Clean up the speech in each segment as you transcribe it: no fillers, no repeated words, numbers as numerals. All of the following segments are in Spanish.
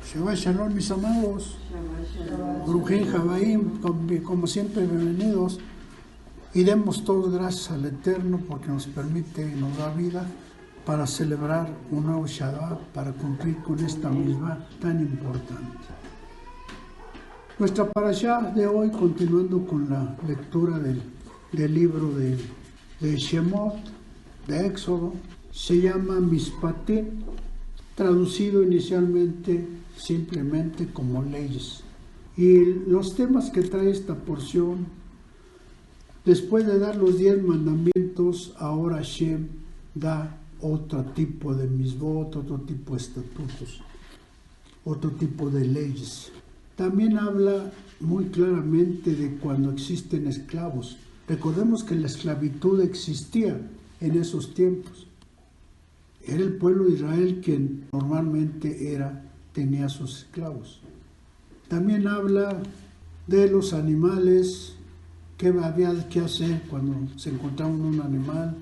Shabbat Shalom, mis amados. Brujín, Jabaim, como siempre, bienvenidos. Y demos todos gracias al Eterno porque nos permite y nos da vida para celebrar un nuevo Shabbat, para cumplir con esta misma tan importante. Nuestra parashá de hoy, continuando con la lectura del libro de Shemot, de Éxodo, se llama Mishpatim, traducido inicialmente simplemente como leyes. Y los temas que trae esta porción, después de dar los 10 mandamientos, ahora Hashem da otro tipo de misbot, otro tipo de estatutos, otro tipo de leyes. También habla muy claramente de cuando existen esclavos. Recordemos que la esclavitud existía en esos tiempos. Era el pueblo de Israel quien normalmente tenía sus esclavos. También habla de los animales, qué había que hacer cuando se encontraba un animal.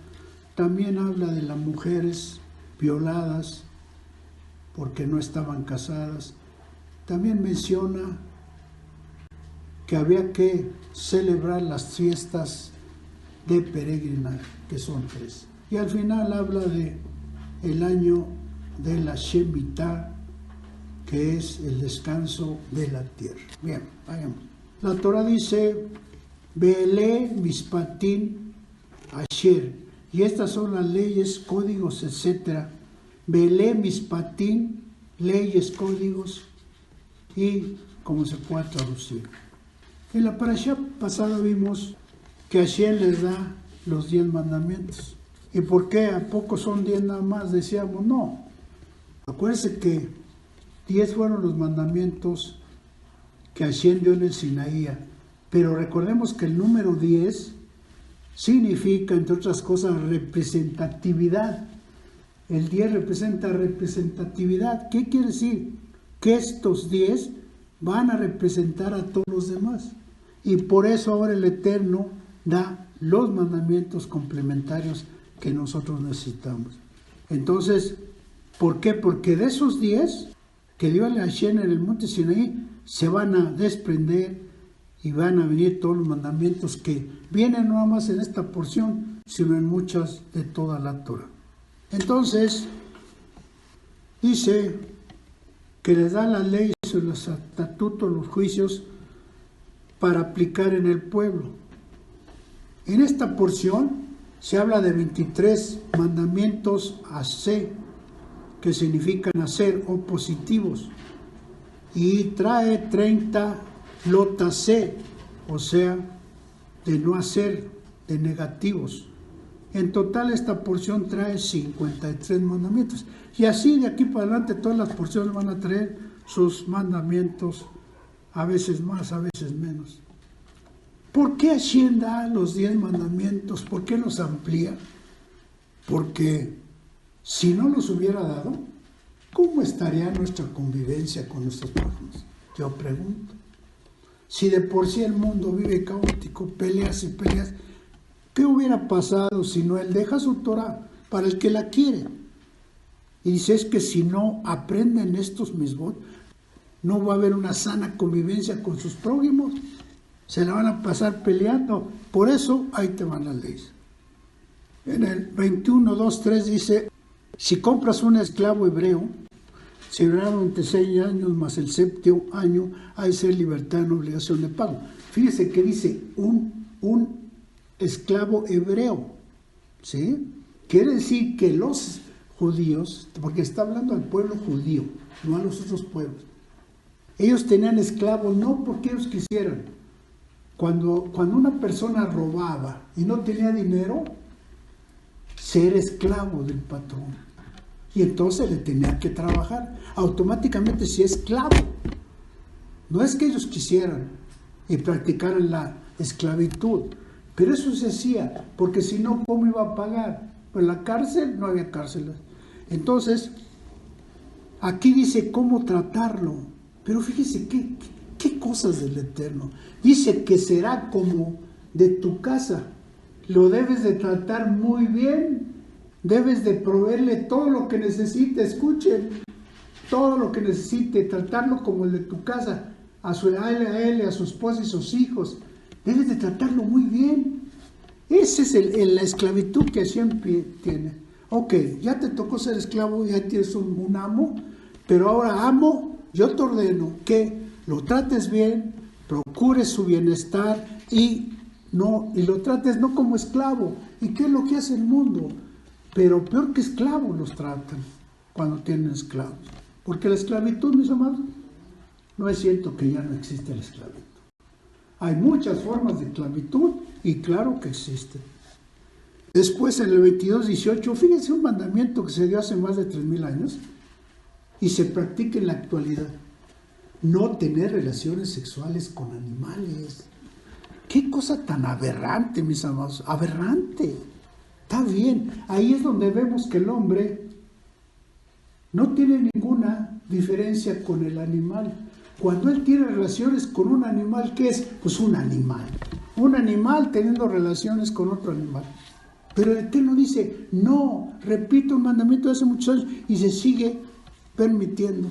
También habla de las mujeres violadas porque no estaban casadas. También menciona que había que celebrar las fiestas de peregrinaje, que son 3. Y al final habla de el año de la Shemitah, que es el descanso de la tierra. Bien, vayamos. La Torah dice, Be'ele Mishpatim Asher, y estas son las leyes, códigos, etc. Be'ele Mishpatim, leyes, códigos, y cómo se puede traducir. En la parashá pasada vimos que Hashem les da los 10 mandamientos. ¿Y por qué? ¿A poco son 10 nada más? Decíamos, no. Acuérdense que 10 fueron los mandamientos que Hashem dio en el Sinaí. Pero recordemos que el número 10 significa, entre otras cosas, representatividad. El 10 representa representatividad. ¿Qué quiere decir? Que estos 10 van a representar a todos los demás. Y por eso ahora el Eterno da los mandamientos complementarios que nosotros necesitamos. Entonces, ¿por qué? Porque de esos 10 que dio a Hashem en el monte Sinaí, se van a desprender y van a venir todos los mandamientos que vienen no nada más en esta porción, sino en muchas de toda la Torah. Entonces, dice que les da las leyes, los estatutos, los juicios para aplicar en el pueblo. En esta porción se habla de 23 mandamientos asé, que significan hacer o positivos, y trae 30 lotasé, o sea, de no hacer, de negativos. En total esta porción trae 53 mandamientos. Y así de aquí para adelante todas las porciones van a traer sus mandamientos, a veces más, a veces menos. ¿Por qué Hashem da los 10 mandamientos? ¿Por qué los amplía? Porque si no los hubiera dado, ¿cómo estaría nuestra convivencia con nuestros prójimos? Yo pregunto. Si de por sí el mundo vive caótico, peleas y peleas, ¿qué hubiera pasado si no Él deja su Torah para el que la quiere? Y dice, es que si no aprenden estos misbot, no va a haber una sana convivencia con sus prójimos. Se la van a pasar peleando. Por eso, ahí te van las leyes. En el 21.2.3 dice, si compras un esclavo hebreo, si durará durante 6 años más el 7º año, hay de ser libertad en obligación de pago. Fíjese que dice un esclavo hebreo, ¿sí? Quiere decir que los judíos, porque está hablando al pueblo judío, no a los otros pueblos, ellos tenían esclavos no porque ellos quisieran. Cuando una persona robaba y no tenía dinero, se era esclavo del patrón. Y entonces le tenía que trabajar. Automáticamente se es esclavo. No es que ellos quisieran y practicaran la esclavitud, pero eso se hacía, porque si no, ¿cómo iba a pagar? Pues la cárcel, no había cárceles. Entonces, aquí dice cómo tratarlo. Pero fíjese qué cosas del Eterno. Dice que será como de tu casa. Lo debes de tratar muy bien. Debes de proveerle todo lo que necesite. Escuchen. todo lo que necesite, tratarlo como el de tu casa, a él, a su esposa y sus hijos. Debes de tratarlo muy bien. Esa es la esclavitud que siempre tiene. Ok, ya te tocó ser esclavo, ya tienes un amo, pero ahora amo, yo te ordeno que lo trates bien, procures su bienestar y lo trates no como esclavo. ¿Y qué es lo que hace el mundo? Pero peor que esclavos los tratan cuando tienen esclavos. Porque la esclavitud, mis amados, no es cierto que ya no existe la esclavitud. Hay muchas formas de esclavitud y claro que existen. Después en el 22:18, fíjense un mandamiento que se dio hace más de 3,000 años y se practica en la actualidad. No tener relaciones sexuales con animales. Qué cosa tan aberrante, mis amados, aberrante. Está bien, ahí es donde vemos que el hombre no tiene ninguna diferencia con el animal. Cuando él tiene relaciones con un animal, ¿qué es? Pues un animal. Un animal teniendo relaciones con otro animal. Pero el Eterno dice, no, repito un mandamiento de hace muchos años y se sigue permitiendo.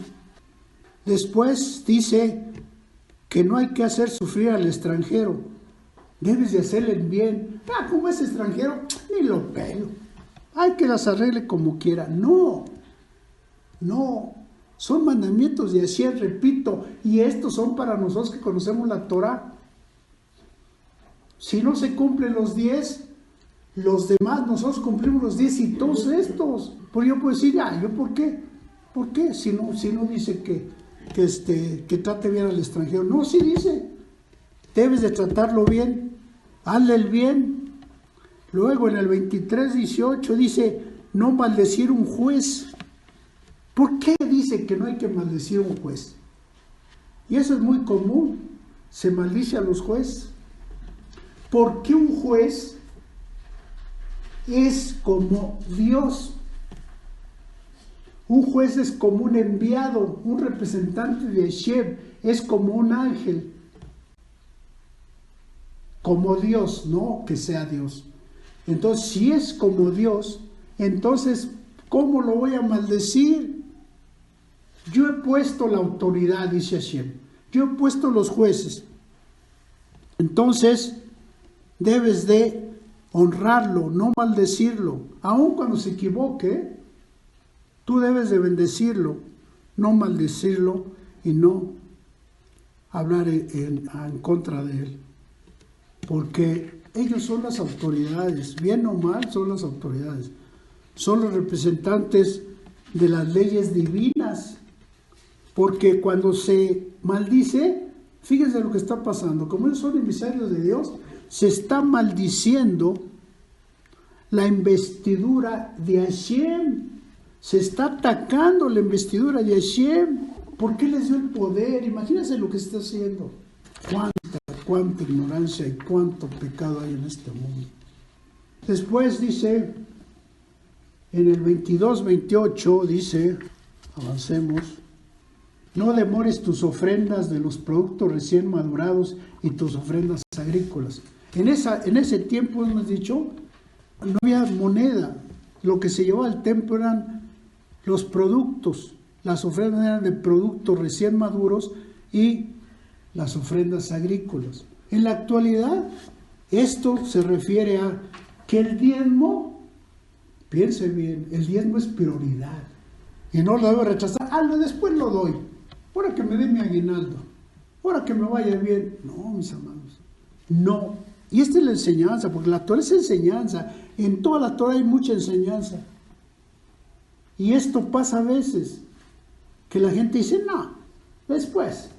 Después dice que no hay que hacer sufrir al extranjero. Debes de hacerle el bien. Como es extranjero, ni lo pelo. Hay que las arregle como quiera. No. Son mandamientos de Hashem, repito, y estos son para nosotros que conocemos la Torah. Si no se cumplen los 10, los demás, nosotros cumplimos los 10 y todos estos. Porque yo puedo decir, ¿yo por qué? ¿Por qué? Si no dice que trate bien al extranjero. No, sí dice, debes de tratarlo bien, hazle el bien. Luego en el 23:18 dice, no maldecir un juez. ¿Por qué dice que no hay que maldecir a un juez? Y eso es muy común, se maldice a los jueces. Porque un juez es como Dios. Un juez es como un enviado, un representante de Hashem, es como un ángel. Como Dios, no que sea Dios. Entonces, si es como Dios, entonces, ¿cómo lo voy a maldecir? Yo he puesto la autoridad, dice Hashem. Yo he puesto los jueces. Entonces, debes de honrarlo, no maldecirlo. Aun cuando se equivoque, tú debes de bendecirlo, no maldecirlo y no hablar en contra de él. Porque ellos son las autoridades, bien o mal son las autoridades. Son los representantes de las leyes divinas. Porque cuando se maldice, fíjense lo que está pasando. Como ellos son emisarios de Dios, se está maldiciendo la investidura de Hashem. Se está atacando la investidura de Hashem. ¿Por qué les dio el poder? Imagínense lo que está haciendo. Cuánta ignorancia y cuánto pecado hay en este mundo. Después dice, en el 22:28 dice, avancemos, no demores tus ofrendas de los productos recién madurados y tus ofrendas agrícolas. En ese tiempo, hemos dicho, no había moneda. Lo que se llevaba al templo eran los productos. Las ofrendas eran de productos recién maduros y las ofrendas agrícolas. En la actualidad, esto se refiere a que el diezmo, piense bien, el diezmo es prioridad. Y no lo debo rechazar. Después lo doy. Ahora que me dé mi aguinaldo. Ahora que me vaya bien. No, mis amados. No. Y esta es la enseñanza, porque la Torah es enseñanza. En toda la Torah hay mucha enseñanza. Y esto pasa a veces. Que la gente dice, no, después.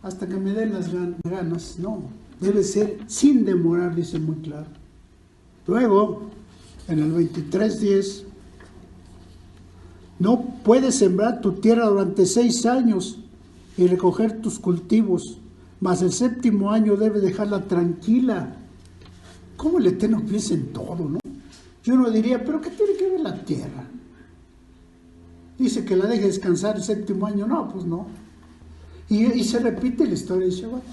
Hasta que me den las ganas. No. Debe ser sin demorar, dice muy claro. Luego, en el 23:10. No puedes sembrar tu tierra durante 6 años y recoger tus cultivos, mas el 7º año debes dejarla tranquila. ¿Cómo el Eterno piensa en todo, no? Yo no diría, ¿pero qué tiene que ver la tierra? Dice que la deje descansar el 7º año. No, pues no. Y se repite la historia de Shabbat.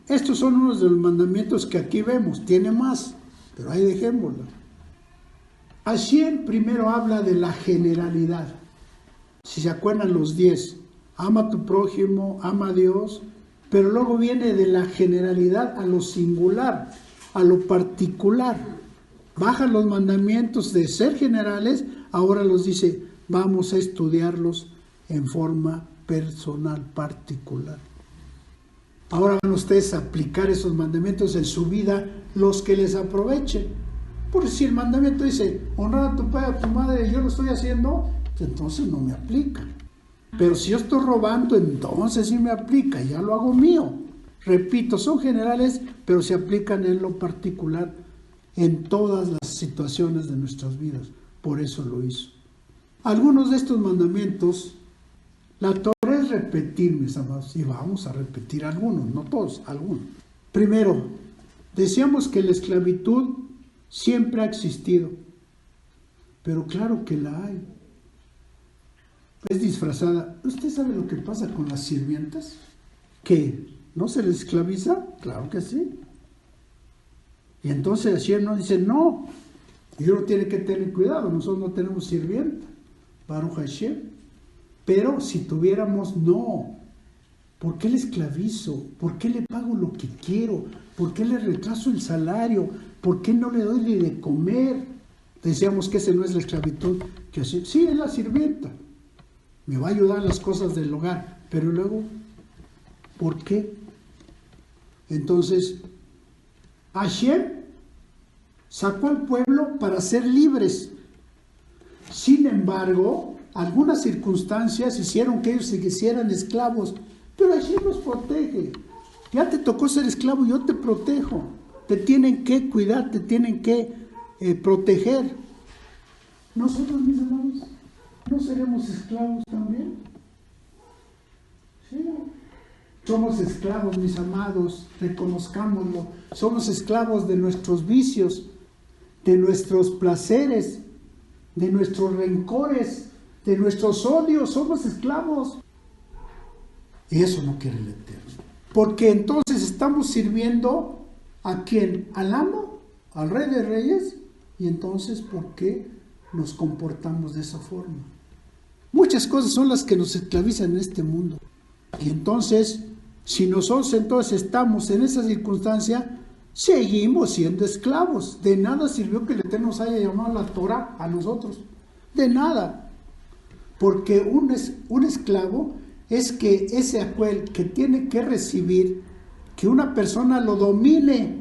Estos son unos de los mandamientos que aquí vemos. Tiene más, pero ahí dejémoslo. Hashem primero habla de la generalidad. Si se acuerdan los 10, ama a tu prójimo, ama a Dios, pero luego viene de la generalidad a lo singular, a lo particular. Bajan los mandamientos de ser generales, ahora los dice, vamos a estudiarlos en forma personal, particular. Ahora van ustedes a aplicar esos mandamientos en su vida, los que les aprovechen. Porque si el mandamiento dice, honrar a tu padre, a tu madre, yo lo estoy haciendo, entonces no me aplica. Pero si yo estoy robando, entonces sí me aplica, ya lo hago mío. Repito, son generales, pero se aplican en lo particular, en todas las situaciones de nuestras vidas. Por eso lo hizo. Algunos de estos mandamientos, la Torah es repetir, mis amados, y vamos a repetir algunos, no todos, algunos. Primero, decíamos que la esclavitud siempre ha existido, pero claro que la hay. Es disfrazada. ¿Usted sabe lo que pasa con las sirvientas? ¿Que no se les esclaviza? Claro que sí. Y entonces Hashem nos dice, no, y uno tiene que tener cuidado, nosotros no tenemos sirvienta, Baruch Hashem. Pero si tuviéramos, no. ¿Por qué le esclavizo? ¿Por qué le pago lo que quiero? ¿Por qué le retraso el salario? ¿Por qué no le doy ni de comer? Decíamos que esa no es la esclavitud. Que sí, es la sirvienta. Me va a ayudar en las cosas del hogar. Pero luego, ¿por qué? Entonces, Hashem sacó al pueblo para ser libres. Sin embargo, algunas circunstancias hicieron que ellos se hicieran esclavos. Pero Hashem los protege. Ya te tocó ser esclavo, yo te protejo. Te tienen que cuidar, te tienen que proteger. Nosotros, mis hermanos, ¿no seremos esclavos también? Sí. Somos esclavos, mis amados, reconozcámoslo. Somos esclavos de nuestros vicios, de nuestros placeres, de nuestros rencores, de nuestros odios. Somos esclavos. Y eso no quiere el Eterno. Porque entonces estamos sirviendo ¿a quién? ¿Al amo? ¿Al Rey de Reyes? Y entonces, ¿por qué nos comportamos de esa forma? Muchas cosas son las que nos esclavizan en este mundo. Y entonces, si nosotros entonces estamos en esa circunstancia, seguimos siendo esclavos. De nada sirvió que el Eterno nos haya llamado la Torah a nosotros. De nada. Porque un esclavo es que ese aquel que tiene que recibir, que una persona lo domine.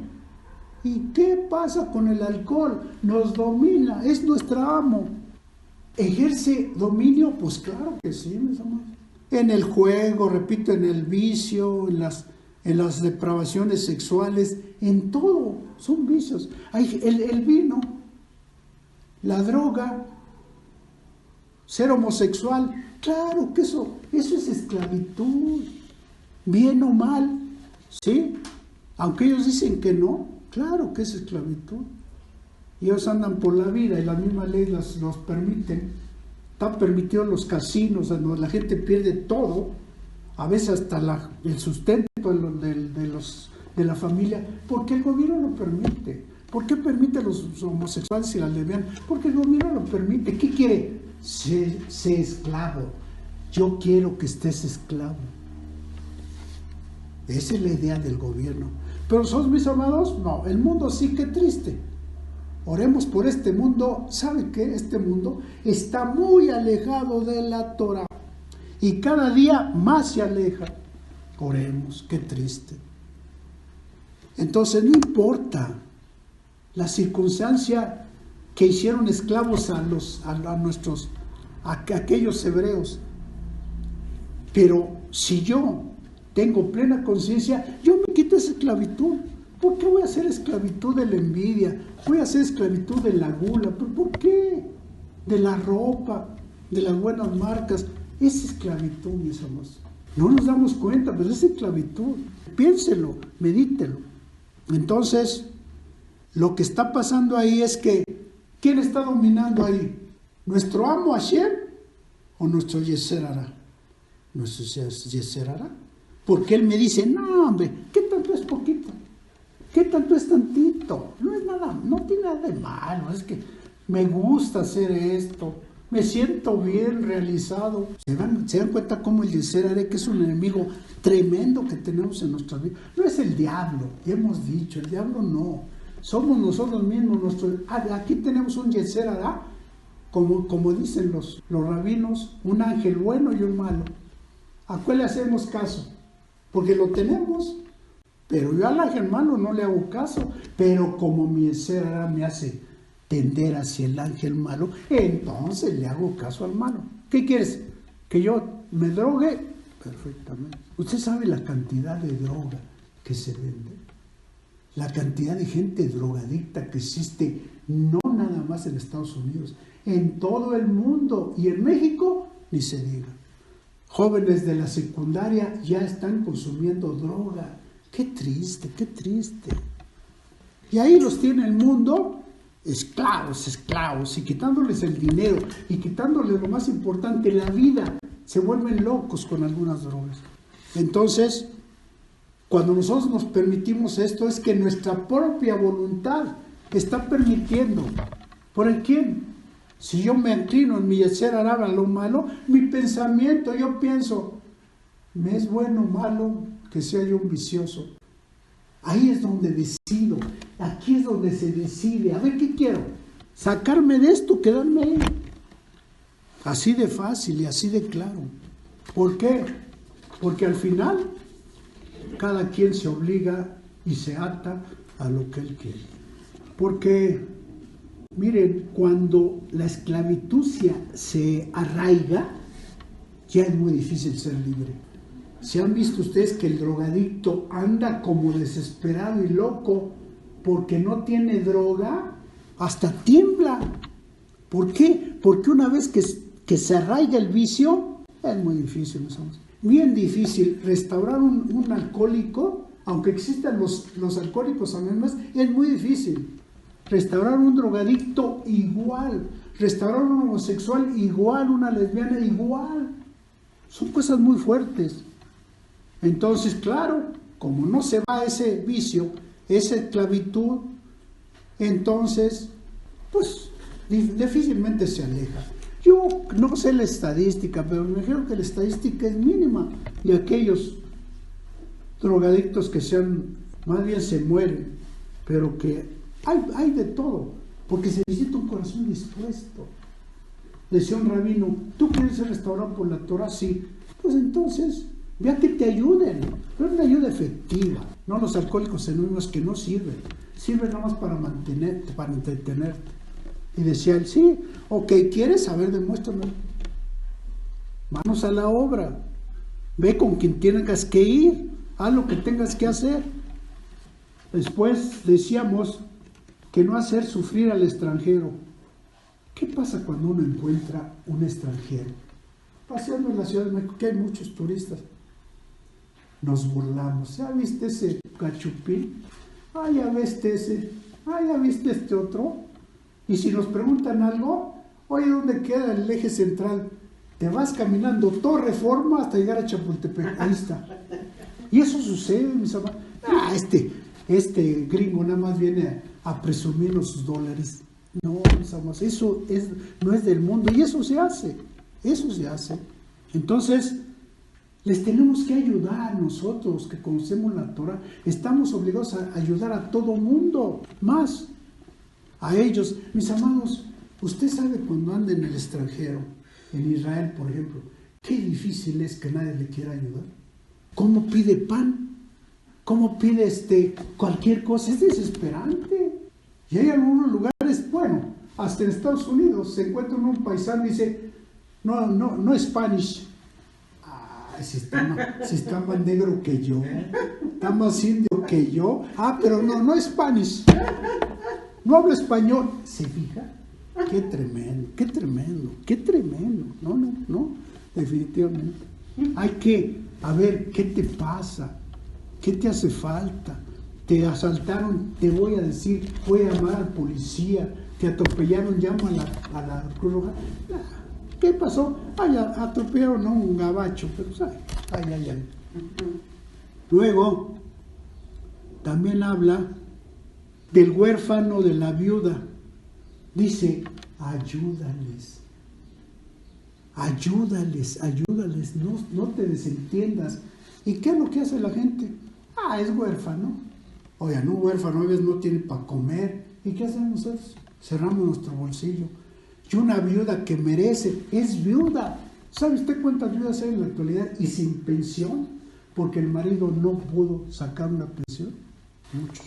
¿Y qué pasa con el alcohol? Nos domina, es nuestro amo. ¿Ejerce dominio? Pues claro que sí, mis amados. En el juego, repito, en el vicio, en las depravaciones sexuales, en todo, son vicios. Hay el vino, la droga, ser homosexual, claro que eso es esclavitud, bien o mal, ¿sí? Aunque ellos dicen que no, claro que es esclavitud. Y ellos andan por la vida y la misma ley los permiten. Están permitidos los casinos, donde la gente pierde todo, a veces hasta el sustento de la familia, porque el gobierno lo permite. ¿Por qué permite a los homosexuales y las lesbianas? Porque el gobierno lo permite. ¿Qué quiere? Sé esclavo. Yo quiero que estés esclavo. Esa es la idea del gobierno. Pero nosotros, mis amados, no. El mundo sí, que triste. Oremos por este mundo. ¿Sabe qué? Este mundo está muy alejado de la Torah. Y cada día más se aleja. Oremos, qué triste. Entonces no importa la circunstancia que hicieron esclavos a aquellos hebreos. Pero si yo tengo plena conciencia, yo me quito esa esclavitud. ¿Por qué voy a hacer esclavitud de la envidia? Voy a hacer esclavitud de la gula. ¿Pero por qué? De la ropa, de las buenas marcas. Es esclavitud, mis amados. No nos damos cuenta, pero es esclavitud. Piénselo, medítelo. Entonces, lo que está pasando ahí es que, ¿quién está dominando ahí? ¿Nuestro amo Hashem o nuestro Yetzer Hara? ¿Nuestro Yetzer Hara? Porque él me dice, no, hombre, ¿qué tanto es poquito? ¿Qué tanto es tantito? No es nada, no tiene nada de malo, es que me gusta hacer esto, Me siento bien realizado. ¿Se dan cuenta cómo el Yetzer Hara, que es un enemigo tremendo que tenemos en nuestra vida? No es el diablo, ya hemos dicho, el diablo no. Somos nosotros mismos. Aquí tenemos un Yetzer Hara, como dicen los rabinos, un ángel bueno y un malo. ¿A cuál le hacemos caso? Porque lo tenemos. Pero yo al ángel malo no le hago caso. Pero como mi Yetzer Hara me hace tender hacia el ángel malo, entonces le hago caso al malo. ¿Qué quieres? ¿Que yo me drogue? Perfectamente. Usted sabe la cantidad de droga que se vende, la cantidad de gente drogadicta que existe, no nada más en Estados Unidos, en todo el mundo, y en México ni se diga. Jóvenes de la secundaria ya están consumiendo droga. Qué triste, qué triste. Y ahí los tiene el mundo esclavos, y quitándoles el dinero, y quitándoles lo más importante, la vida. Se vuelven locos con algunas drogas. Entonces, cuando nosotros nos permitimos esto, es que nuestra propia voluntad está permitiendo. ¿Por el quién? Si yo me inclino en mi Yetzer Hara a lo malo, mi pensamiento, yo pienso, ¿me es bueno o malo que sea yo un vicioso? Ahí es donde decido, aquí es donde se decide, a ver qué quiero, sacarme de esto, quedarme ahí. Así de fácil y así de claro. ¿Por qué? Porque al final cada quien se obliga y se ata a lo que él quiere. Porque, miren, cuando la esclavitud se arraiga, ya es muy difícil ser libre. ¿Se han visto ustedes que el drogadicto anda como desesperado y loco porque no tiene droga? Hasta tiembla. ¿Por qué? Porque una vez que se arraiga el vicio, es muy difícil, bien difícil. Restaurar un alcohólico, aunque existan los alcohólicos anónimos, es muy difícil. Restaurar un drogadicto, igual. Restaurar un homosexual, igual. Una lesbiana, igual. Son cosas muy fuertes. Entonces, claro, como no se va ese vicio, esa esclavitud, entonces, pues, difícilmente se aleja. Yo no sé la estadística, pero me imagino que la estadística es mínima de aquellos drogadictos que más bien se mueren, pero que hay de todo, porque se necesita un corazón dispuesto. Decía un rabino, ¿tú quieres ser restaurado por la Torah? Sí. Pues entonces, vea que te ayuden, pero una ayuda efectiva, no los alcohólicos anónimos que no sirven nada más para mantenerte, para entretenerte. Y decía él, sí, ok, ¿quieres saber? Demuéstrame. Manos a la obra, ve con quien tengas que ir, haz lo que tengas que hacer. Después decíamos que no hacer sufrir al extranjero. ¿Qué pasa cuando uno encuentra un extranjero? Paseando en la Ciudad de México, que hay muchos turistas. Nos burlamos. ¿Ya viste ese cachupín? Ah, ya viste ese. Ah, ya viste este otro. Y si nos preguntan algo, oye, ¿dónde queda el eje central? Te vas caminando toda Reforma hasta llegar a Chapultepec. Ahí está. Y eso sucede, mis amados. Ah, este gringo nada más viene a presumirnos sus dólares. No, mis amados, eso no es del mundo. Y eso se hace. Eso se hace. Entonces, les tenemos que ayudar nosotros que conocemos la Torah. Estamos obligados a ayudar a todo mundo, más a ellos. Mis amados, usted sabe cuando anda en el extranjero, en Israel, por ejemplo, qué difícil es que nadie le quiera ayudar. ¿Cómo pide pan? ¿Cómo pide cualquier cosa? Es desesperante. Y hay algunos lugares, bueno, hasta en Estados Unidos se encuentra un paisano y dice, no Spanish. Si está más negro que yo, está más indio que yo. Ah, pero no Spanish. No hablo español. ¿Se fija? Qué tremendo, qué tremendo, qué tremendo. No, definitivamente. Hay que, a ver, ¿qué te pasa? ¿Qué te hace falta? Te asaltaron, te voy a decir, voy a llamar al policía, te atropellaron, llama a la Cruz Roja. ¿Qué pasó? Atropellaron a un gabacho, pero ay. Luego, también habla del huérfano, de la viuda. Dice, ayúdales. Ayúdales, ayúdales, no te desentiendas. ¿Y qué es lo que hace la gente? Es huérfano. Oigan, un huérfano a veces no tiene para comer. ¿Y qué hacemos nosotros? Cerramos nuestro bolsillo. Y una viuda que merece, es viuda. ¿Sabe usted cuántas viudas hay en la actualidad y sin pensión? Porque el marido no pudo sacar una pensión. Muchos.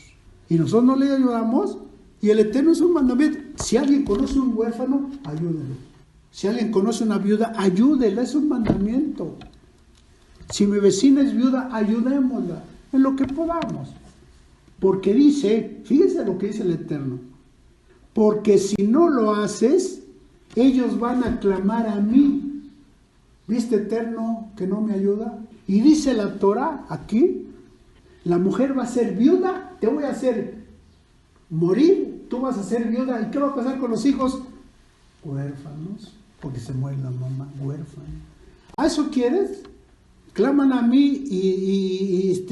Y nosotros no le ayudamos. Y el Eterno es un mandamiento. Si alguien conoce un huérfano, ayúdelo. Si alguien conoce una viuda, ayúdela. Es un mandamiento. Si mi vecina es viuda, ayudémosla en lo que podamos. Porque dice, fíjense lo que dice el Eterno. Porque si no lo haces, ellos van a clamar a mí. ¿Viste, Eterno, que no me ayuda? Y dice la Torah aquí, la mujer va a ser viuda, te voy a hacer morir, tú vas a ser viuda. ¿Y qué va a pasar con los hijos? Huérfanos, porque se muere la mamá, huérfana. ¿A eso quieres? Claman a mí y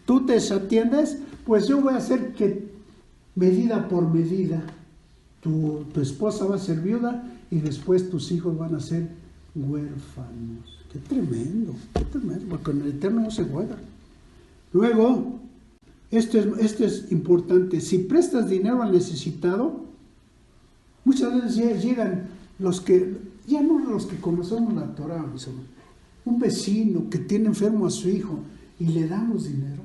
tú te desatiendes, pues yo voy a hacer que medida por medida tu esposa va a ser viuda y después tus hijos van a ser huérfanos. Qué tremendo, porque con el Eterno no se juega. Luego, esto es importante, si prestas dinero al necesitado, muchas veces llegan los que, ya no los que conocemos la Torah, un vecino que tiene enfermo a su hijo y le damos dinero,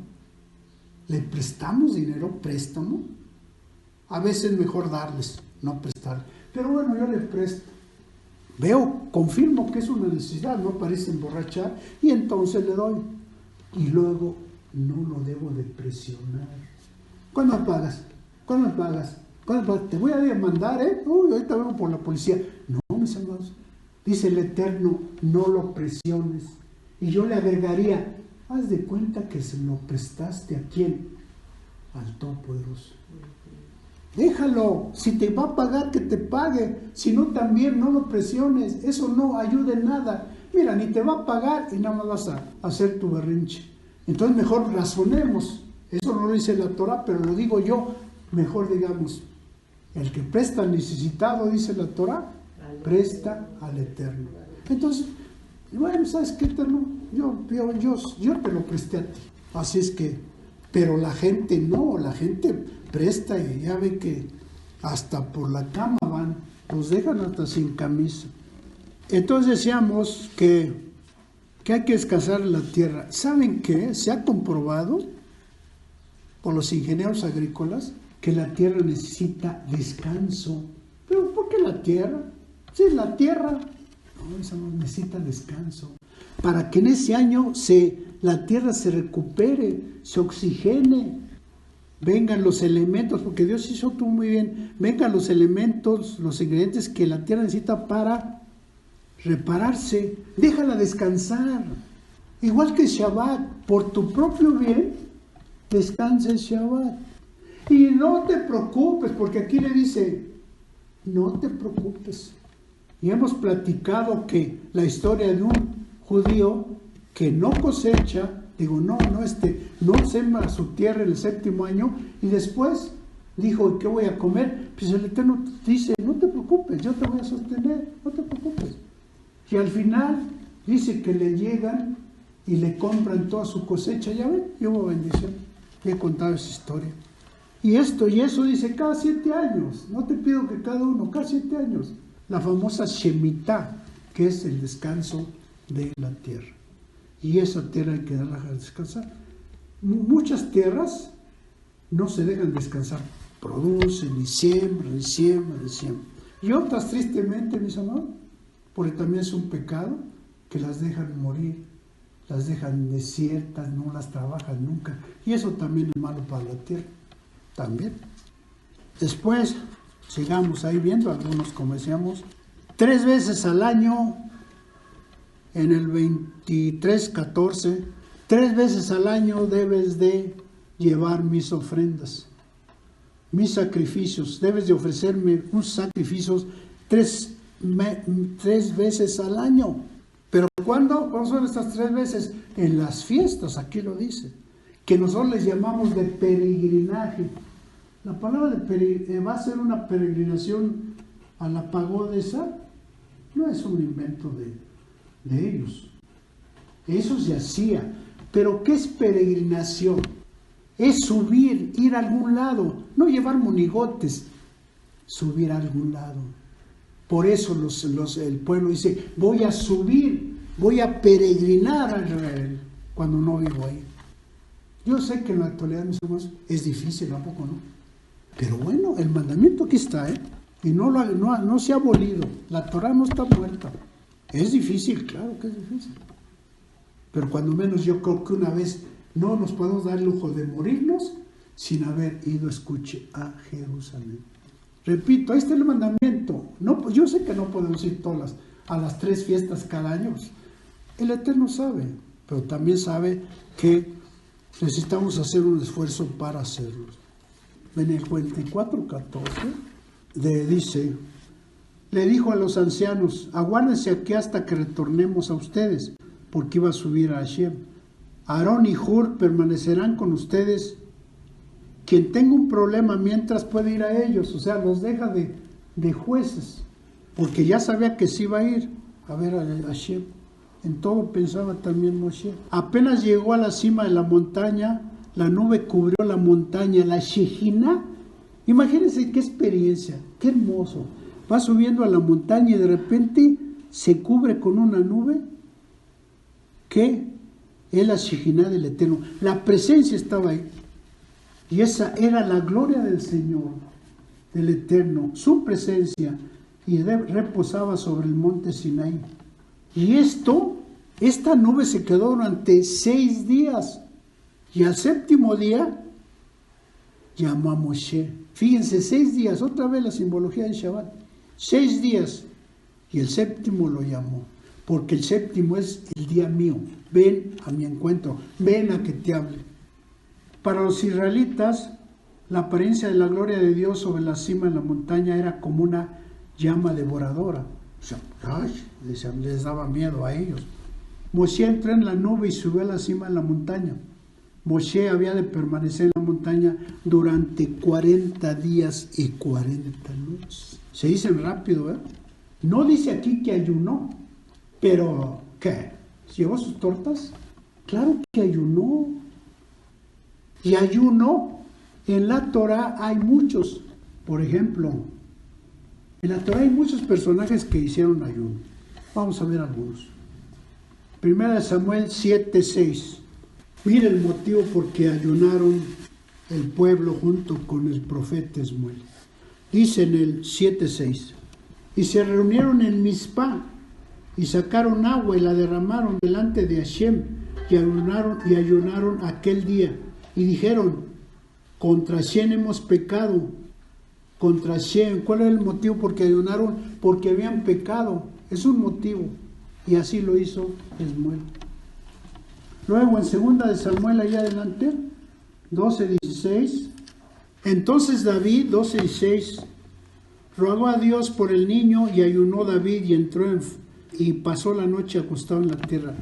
le prestamos dinero, préstamo. A veces mejor darles, no prestar. Pero bueno, yo le presto. Veo, confirmo que es una necesidad, no parece emborrachar, y entonces le doy. Y luego no lo debo de presionar. ¿Cuándo me pagas? ¿Cuándo me pagas? ¿Cuándo me pagas? Te voy a demandar, ahorita vengo por la policía. No, mis amados. Dice el Eterno, no lo presiones. Y yo le agregaría, haz de cuenta que se lo prestaste ¿a quién? Al Todopoderoso. Déjalo, si te va a pagar, que te pague, si no también no lo presiones, eso no ayuda en nada. Mira, ni te va a pagar y nada más vas a hacer tu berrinche. Entonces mejor razonemos, eso no lo dice la Torah, pero lo digo yo, mejor digamos, el que presta al necesitado, dice la Torah, presta al Eterno. Entonces, bueno, ¿sabes qué, Eterno? Yo te lo presté a ti, así es que, pero la gente no, la gente presta y ya ve que hasta por la cama van, los dejan hasta sin camisa. Entonces decíamos que hay que descansar en la tierra. ¿Saben qué? Se ha comprobado por los ingenieros agrícolas que la tierra necesita descanso. ¿Pero por qué la tierra? Sí, la tierra necesita descanso. Para que en ese año la tierra se recupere, se oxigene, vengan los elementos, porque Dios hizo todo muy bien, vengan los elementos, los ingredientes que la tierra necesita para repararse, déjala descansar. Igual que Shabbat, por tu propio bien, descansa el Shabbat. Y no te preocupes, porque aquí le dice, no te preocupes. Y hemos platicado que la historia de un judío que no cosecha, no sembra su tierra en el 7º año, y después dijo, ¿qué voy a comer? Pues el Eterno dice, no te preocupes, yo te voy a sostener, no te preocupes. Y al final dice que le llegan y le compran toda su cosecha, ya ven, y hubo bendición. He contado esa historia. Y esto y eso dice cada 7 años, no te pido que cada uno, cada 7 años. La famosa Shemitah, que es el descanso de la tierra. Y esa tierra hay que dejarla descansar. Muchas tierras no se dejan descansar, producen y siembran, y siembran, y siembran. Y otras, tristemente, mis amados, porque también es un pecado, que las dejan morir, las dejan desiertas, no las trabajan nunca. Y eso también es malo para la tierra, también. Después, sigamos ahí viendo algunos, como decíamos, 3 veces al año, en el 23:14, 3 veces al año debes de llevar mis ofrendas, mis sacrificios, debes de ofrecerme un sacrificio 3 veces al año. ¿Pero cuándo? ¿Cuándo son estas 3 veces? En las fiestas, aquí lo dice, que nosotros les llamamos de peregrinaje. La palabra va a ser una peregrinación a la pagoda esa, No es un invento de ellos. Eso se hacía. Pero ¿qué es peregrinación? Es subir, ir a algún lado, no llevar monigotes, subir a algún lado. Por eso el pueblo dice, voy a subir, voy a peregrinar a Israel, cuando no vivo ahí. Yo sé que en la actualidad, mis hermanos, es difícil, tampoco, ¿no? Pero bueno, el mandamiento aquí está, y no se ha abolido. La Torah no está muerta. Es difícil, claro que es difícil. Pero cuando menos yo creo que una vez no nos podemos dar el lujo de morirnos sin haber ido, escuche, a Jerusalén. Repito, ahí está el mandamiento. No, yo sé que no podemos ir todas a las 3 fiestas cada año. El Eterno sabe, pero también sabe que necesitamos hacer un esfuerzo para hacerlos. En el 44:14 dice, le dijo a los ancianos, aguárdense aquí hasta que retornemos a ustedes, porque iba a subir a Hashem. Aarón y Hur permanecerán con ustedes. Quien tenga un problema mientras puede ir a ellos, o sea, los deja de jueces, porque ya sabía que se iba a ir a ver a Hashem. En todo pensaba también Moshe. Apenas llegó a la cima de la montaña, la nube cubrió la montaña, la Shejina. Imagínense qué experiencia, qué hermoso. Va subiendo a la montaña y de repente se cubre con una nube que es la Shejina del Eterno. La presencia estaba ahí. Y esa era la gloria del Señor, del Eterno, su presencia, y reposaba sobre el monte Sinaí. Y esta nube se quedó durante 6 días. Y al 7º día llamó a Moshe. Fíjense, 6 días, otra vez la simbología del Shabbat. 6 días. Y el 7º lo llamó. Porque el 7º es el día mío. Ven a mi encuentro. Ven a que te hable. Para los israelitas, la apariencia de la gloria de Dios sobre la cima de la montaña era como una llama devoradora. O sea, les daba miedo a ellos. Moshe entró en la nube y subió a la cima de la montaña. Moshe había de permanecer en la montaña durante 40 días y 40 noches. Se dicen rápido, ¿eh? No dice aquí que ayunó, pero ¿qué? ¿Llevó sus tortas? Claro que ayunó. Y ayuno, en la Torah hay muchos. Por ejemplo, en la Torah hay muchos personajes que hicieron ayuno. Vamos a ver algunos. 1 Samuel 7:6. Mira el motivo por qué ayunaron el pueblo junto con el profeta Esmuel. Dice en el 7:6. Y se reunieron en Mizpah y sacaron agua y la derramaron delante de Hashem y ayunaron aquel día. Y dijeron, contra Hashem hemos pecado, contra Hashem. ¿Cuál era el motivo por qué ayunaron? Porque habían pecado, es un motivo. Y así lo hizo Esmuel. Luego en 2 Samuel, allá adelante, 12:16. Entonces David, 12:16, rogó a Dios por el niño y ayunó David y entró y pasó la noche acostado en la tierra.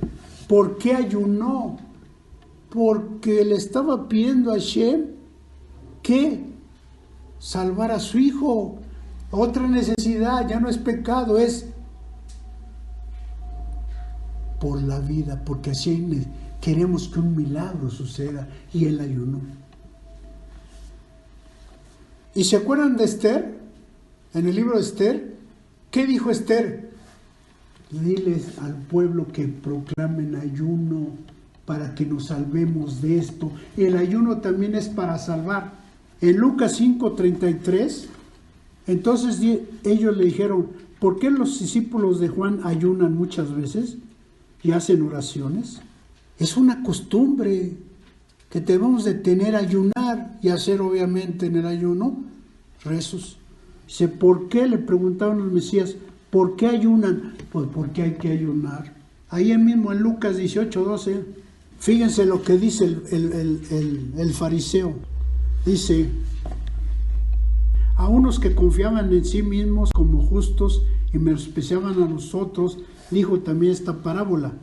¿Por qué ayunó? Porque le estaba pidiendo a Hashem que salvara a su hijo. Otra necesidad, ya no es pecado, es por la vida, porque Hashem queremos que un milagro suceda, y él ayunó. ¿Y se acuerdan de Esther? En el libro de Esther, ¿qué dijo Esther? Diles al pueblo que proclamen ayuno para que nos salvemos de esto. El ayuno también es para salvar. En Lucas 5:33, entonces ellos le dijeron, ¿por qué los discípulos de Juan ayunan muchas veces y hacen oraciones? Es una costumbre que debemos de tener, ayunar y hacer obviamente en el ayuno rezos. Dice, ¿por qué? Le preguntaron al Mesías, ¿por qué ayunan? Pues porque hay que ayunar. Ahí mismo en Lucas 18:12, fíjense lo que dice el fariseo. Dice, a unos que confiaban en sí mismos como justos y menospreciaban a los otros, dijo también esta parábola.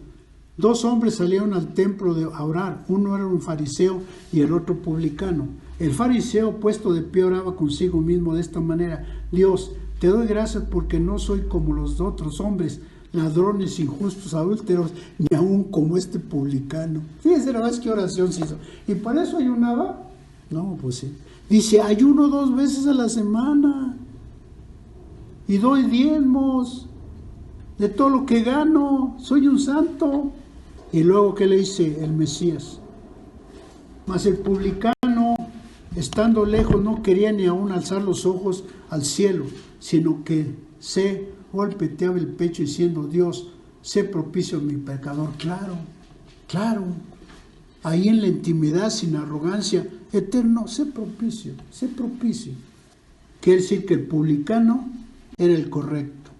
2 hombres salieron al templo a orar, uno era un fariseo y el otro publicano. El fariseo, puesto de pie, oraba consigo mismo de esta manera: Dios, te doy gracias porque no soy como los otros hombres, ladrones, injustos, adúlteros, ni aún como este publicano. Fíjense la vez qué oración se hizo. ¿Y por eso ayunaba? No, pues sí. Dice, ayuno 2 veces a la semana y doy diezmos de todo lo que gano, soy un santo. Y luego, ¿qué le dice el Mesías? Mas el publicano, estando lejos, no quería ni aún alzar los ojos al cielo, sino que se golpeteaba el pecho diciendo, Dios, sé propicio a mi pecador. Claro, claro, ahí en la intimidad, sin arrogancia, eterno, sé propicio, sé propicio. Quiere decir que el publicano era el correcto,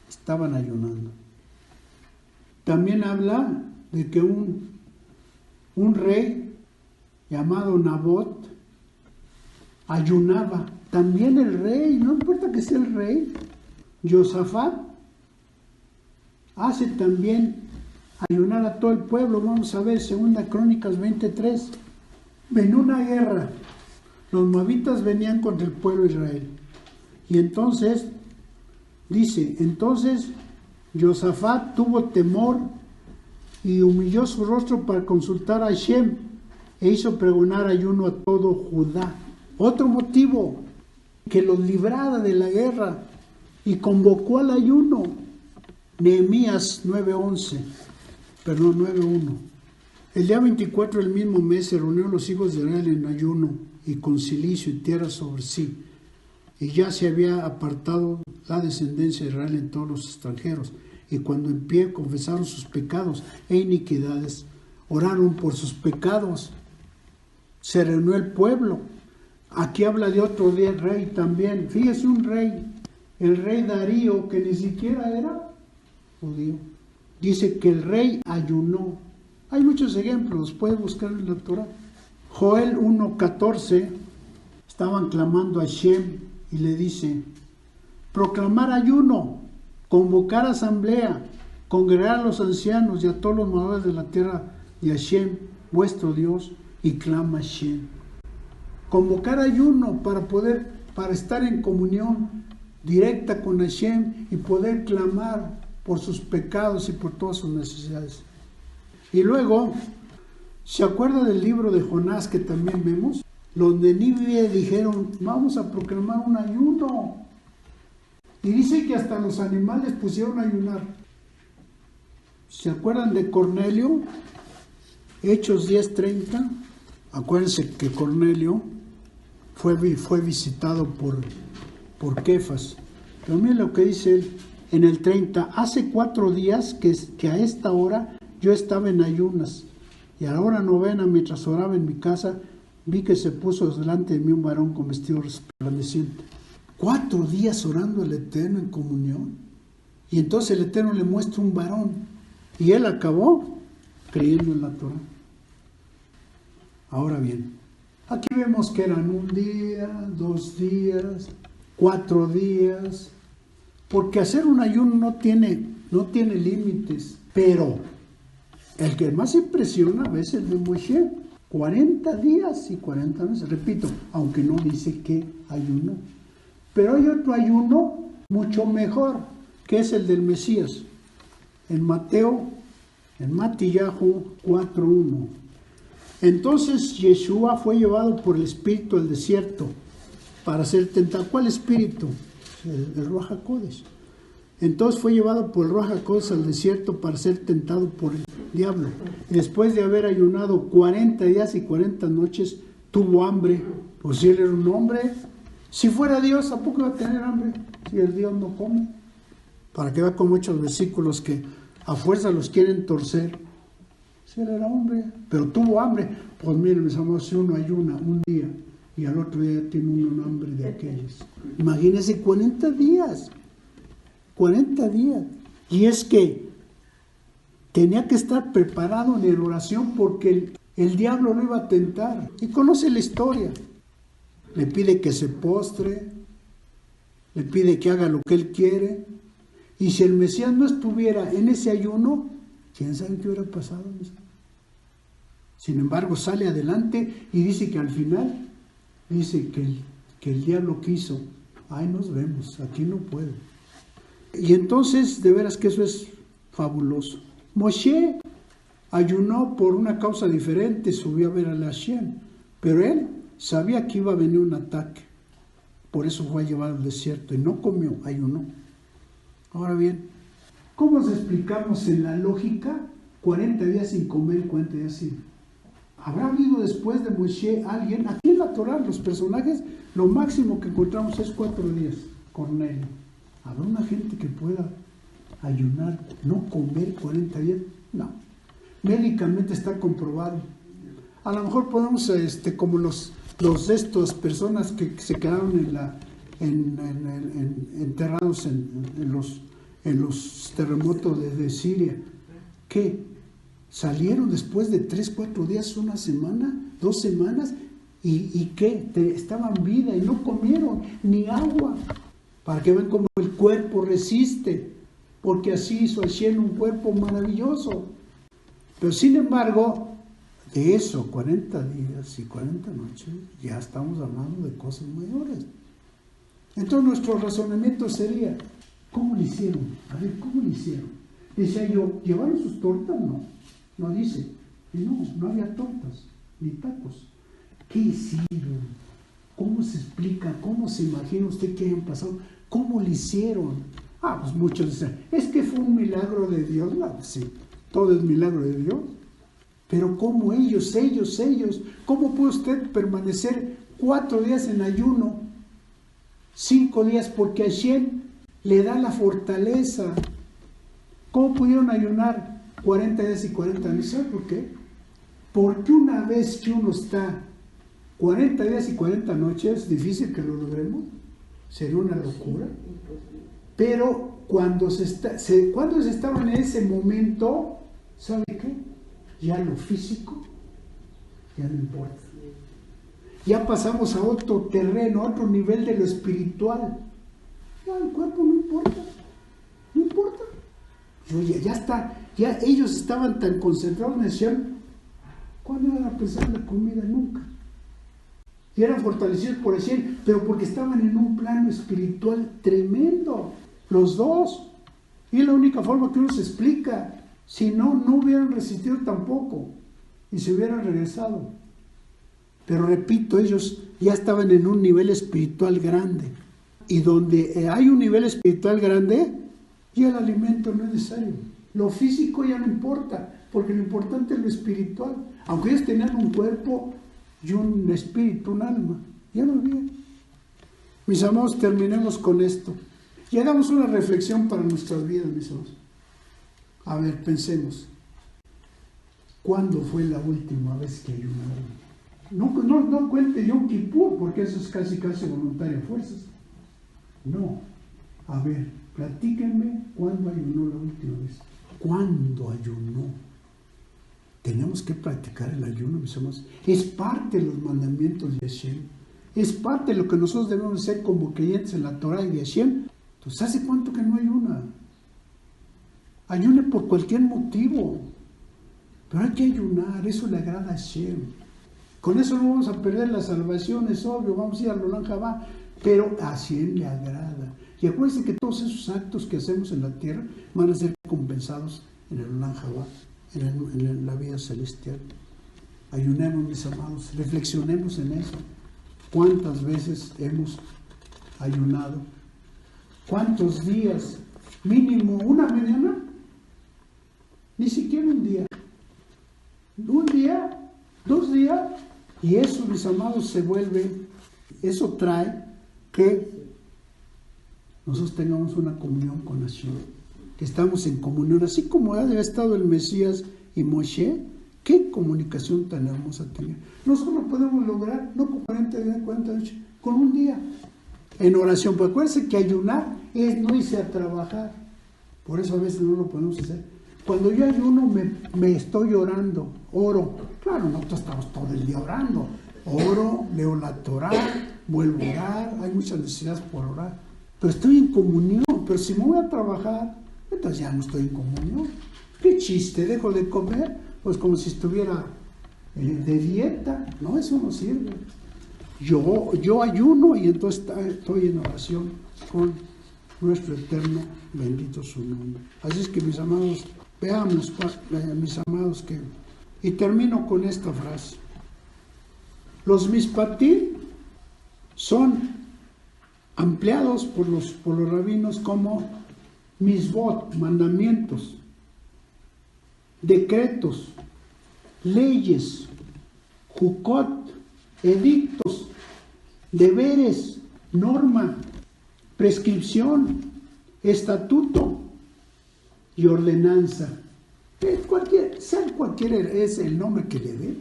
estaban ayunando. También habla de que un rey llamado Nabot ayunaba. También el rey, no importa que sea el rey, Josafat hace también ayunar a todo el pueblo. Vamos a ver, 2 Crónicas 23. En una guerra, los moabitas venían contra el pueblo de Israel. Y entonces, dice, entonces Josafat tuvo temor y humilló su rostro para consultar a Hashem e hizo pregonar ayuno a todo Judá. Otro motivo, que los librara de la guerra y convocó al ayuno. Nehemías 9:1. El día 24 del mismo mes se reunieron los hijos de Israel en ayuno y con cilicio y tierra sobre sí. Y ya se había apartado la descendencia de Israel en todos los extranjeros. Y cuando en pie confesaron sus pecados e iniquidades, oraron por sus pecados. Se reunió el pueblo. Aquí habla de otro rey también. Fíjese, un rey, el rey Darío, que ni siquiera era judío. Dice que el rey ayunó. Hay muchos ejemplos, puedes buscar en la Torah. Joel 1:14, estaban clamando a Hashem y le dice, proclamar ayuno, convocar asamblea, congregar a los ancianos y a todos los moradores de la tierra de Hashem, vuestro Dios, y clama a Hashem. Convocar ayuno para estar en comunión directa con Hashem y poder clamar por sus pecados y por todas sus necesidades. Y luego, ¿se acuerda del libro de Jonás que también vemos? Los de Nínive dijeron, vamos a proclamar un ayuno. Y dice que hasta los animales pusieron a ayunar. ¿Se acuerdan de Cornelio? Hechos 10:30. Acuérdense que Cornelio fue visitado por Kefas. Pero miren lo que dice él en el 30. Hace 4 días que a esta hora yo estaba en ayunas, y a la hora 9, mientras oraba en mi casa, vi que se puso delante de mí un varón con vestido resplandeciente. 4 días orando al Eterno en comunión. Y entonces el Eterno le muestra un varón. Y él acabó creyendo en la Torah. Ahora bien, aquí vemos que eran 1 día, 2 días, 4 días. Porque hacer un ayuno no tiene límites. Pero el que más impresiona a veces es de Moshe. 40 días y 40 meses. Repito, aunque no dice que ayuno. Pero hay otro ayuno mucho mejor, que es el del Mesías. En Matillahu 4:1. Entonces Yeshua fue llevado por el Espíritu al desierto para ser tentado. ¿Cuál espíritu? El Ruach HaKodesh. Entonces fue llevado por el Ruach HaKodesh al desierto para ser tentado por el diablo. Y después de haber ayunado 40 días y 40 noches, tuvo hambre. Pues si él era un hombre, si fuera Dios, ¿a poco iba a tener hambre? Si el Dios no come. Para que vea con muchos versículos que a fuerza los quieren torcer. Si él era hombre, pero tuvo hambre. Pues miren, mis amados, si uno ayuna un día y al otro día tiene uno un hambre de aquellos. Imagínense 40 días. 40 días. Y es que tenía que estar preparado en la oración porque el diablo lo iba a tentar. Y conoce la historia. Le pide que se postre, le pide que haga lo que él quiere. Y si el Mesías no estuviera en ese ayuno, ¿quién sabe qué hubiera pasado? Sin embargo, sale adelante y dice que al final, dice que el diablo quiso ahí nos vemos, aquí no puedo. Y entonces, de veras que eso es fabuloso. Moshe ayunó por una causa diferente, subió a ver a Hashem, pero él sabía que iba a venir un ataque. Por eso fue a llevar al desierto y no comió, ayunó. Ahora bien, ¿cómo nos explicamos en la lógica 40 días sin comer, 40 días sin? ¿Habrá habido después de Moshe alguien? Aquí en la Torah, los personajes, lo máximo que encontramos es 4 días. Cornelio. ¿Habrá una gente que pueda ayunar, no comer 40 días? No. Médicamente está comprobado. A lo mejor podemos, como los estas personas que se quedaron enterrados en los terremotos de Siria, que salieron después de 3, 4 días, una semana, 2 semanas, y que estaban en vida y no comieron ni agua, para que vean cómo el cuerpo resiste, porque así hizo Hashem un cuerpo maravilloso. Pero sin embargo, de eso, 40 días y 40 noches, ya estamos hablando de cosas mayores. Entonces nuestro razonamiento sería, ¿cómo le hicieron? A ver, ¿cómo le hicieron? Decía yo, ¿llevaron sus tortas? No dice. Y no había tortas, ni tacos. ¿Qué hicieron? ¿Cómo se explica? ¿Cómo se imagina usted que hayan pasado? ¿Cómo le hicieron? Pues muchos dicen, es que fue un milagro de Dios. No, sí, todo es milagro de Dios. Pero ¿cómo ellos? ¿Cómo puede usted permanecer 4 días en ayuno? 5 días, porque Hashem le da la fortaleza. ¿Cómo pudieron ayunar 40 días y 40 noches? ¿Sabe por qué? Porque una vez que uno está 40 días y 40 noches, difícil que lo logremos, sería una locura. Pero cuando se estaba en ese momento, ¿sabe qué? Ya lo físico ya no importa. Ya pasamos a otro terreno, a otro nivel de lo espiritual. Ya el cuerpo no importa. Ya está, ya ellos estaban tan concentrados en Hashem. ¿Cuándo iban a pensar en la comida? Nunca. Y eran fortalecidos por Hashem, pero porque estaban en un plano espiritual tremendo, los dos. Y es la única forma que uno se explica. Si no hubieran resistido tampoco y se hubieran regresado. Pero repito, ellos ya estaban en un nivel espiritual grande. Y donde hay un nivel espiritual grande, ya el alimento no es necesario. Lo físico ya no importa, porque lo importante es lo espiritual. Aunque ellos tenían un cuerpo y un espíritu, un alma, ya no había. Mis amados, terminemos con esto. Y hagamos una reflexión para nuestras vidas, mis amados. A ver, pensemos. ¿Cuándo fue la última vez que ayunaron? No cuente Yom Kippur, porque eso es casi voluntaria a fuerzas. No. A ver, platíquenme cuándo ayunó la última vez. ¿Cuándo ayunó? Tenemos que practicar el ayuno, mis hermanos. Es parte de los mandamientos de Hashem. Es parte de lo que nosotros debemos hacer como creyentes en la Torah y de Hashem. Entonces, ¿hace cuánto que no ayuna? Ayune por cualquier motivo, pero hay que ayunar, eso le agrada a Hashem. Con eso no vamos a perder la salvación, es obvio, vamos a ir al Olam Jabá, pero a Hashem le agrada. Y acuérdense que todos esos actos que hacemos en la tierra van a ser compensados en el Olam Jabá, en la vida celestial. Ayunemos, mis amados, reflexionemos en eso. ¿Cuántas veces hemos ayunado? ¿Cuántos días? Mínimo una mañana. Ni siquiera un día. 2 días. Y eso, mis amados, eso trae que nosotros tengamos una comunión con Hashem. Que estamos en comunión. Así como ha estado el Mesías y Moshe, ¿qué comunicación tan hermosa tenía? Nosotros lo podemos lograr, no con 40 días, 40 noches, con un día. En oración. Pues acuérdense que ayunar es no irse a trabajar. Por eso a veces no lo podemos hacer. Cuando yo ayuno me estoy orando, oro. Claro, nosotros estamos todo el día orando. Oro, leo la Torah, vuelvo a orar, hay muchas necesidades por orar. Pero estoy en comunión. Pero si me voy a trabajar, entonces ya no estoy en comunión. ¿Qué chiste? ¿Dejo de comer? Pues como si estuviera de dieta. No, eso no sirve. yo ayuno y entonces estoy en oración con nuestro Eterno, bendito su nombre. Así es que mis amados, veamos, mis amados, y termino con esta frase. Los Mishpatim son ampliados por los rabinos como Misbot, mandamientos, decretos, leyes, Jukot, edictos, deberes, norma, prescripción, estatuto y ordenanza. Sea cualquiera es el nombre que le dé.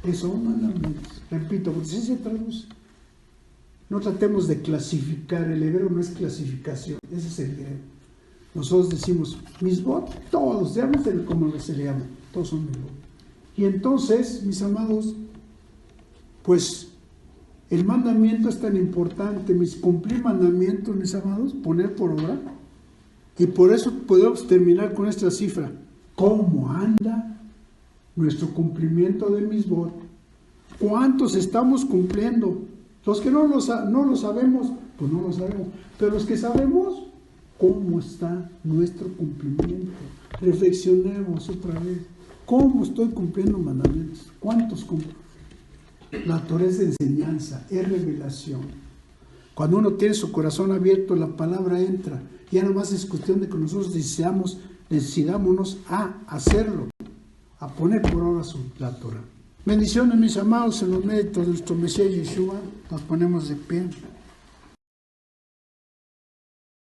Eso son mandamientos. Repito, porque si se traduce. No tratemos de clasificar, el hebreo no es clasificación, ese es el hebreo. Nosotros decimos, misbot, todos, llámense como se le llama, todos son misbot. Y entonces, mis amados, pues el mandamiento es tan importante, cumplir mandamientos, mis amados, poner por obra. Y por eso podemos terminar con esta cifra. ¿Cómo anda nuestro cumplimiento de misbot? ¿Cuántos estamos cumpliendo? Los que no lo sabemos, pues no lo sabemos. Pero los que sabemos, ¿cómo está nuestro cumplimiento? Reflexionemos otra vez. ¿Cómo estoy cumpliendo mandamientos? ¿Cuántos cumplo? La Torah es enseñanza, es revelación. Cuando uno tiene su abierto, la palabra entra. Ya nomás es cuestión de que nosotros decidámonos a hacerlo, a poner por obra la Torah. Bendiciones, mis amados, en los méritos de nuestro Mesías Yeshua. Nos ponemos de pie.